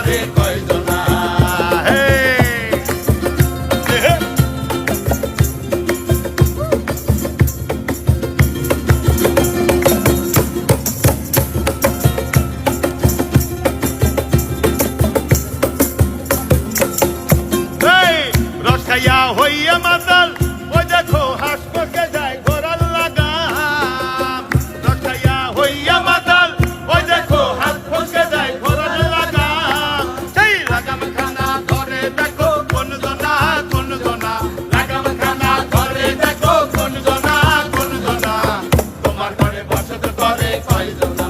করে কয়জনা রস খাইয়া হইয়া মাতাল ওই দেখো হাসপাকে যায় ঘোরার লাগাম রস খাইয়া হইয়া মাতাল ওই দেখো হাসপাকে যায় ঘোরার লাগাম সেই লাগাম খানা ধরে দেখো কোন জনা লাগাম খানা করে দেখো কোন জনা তোমার ঘরে বসত করে কয়জনা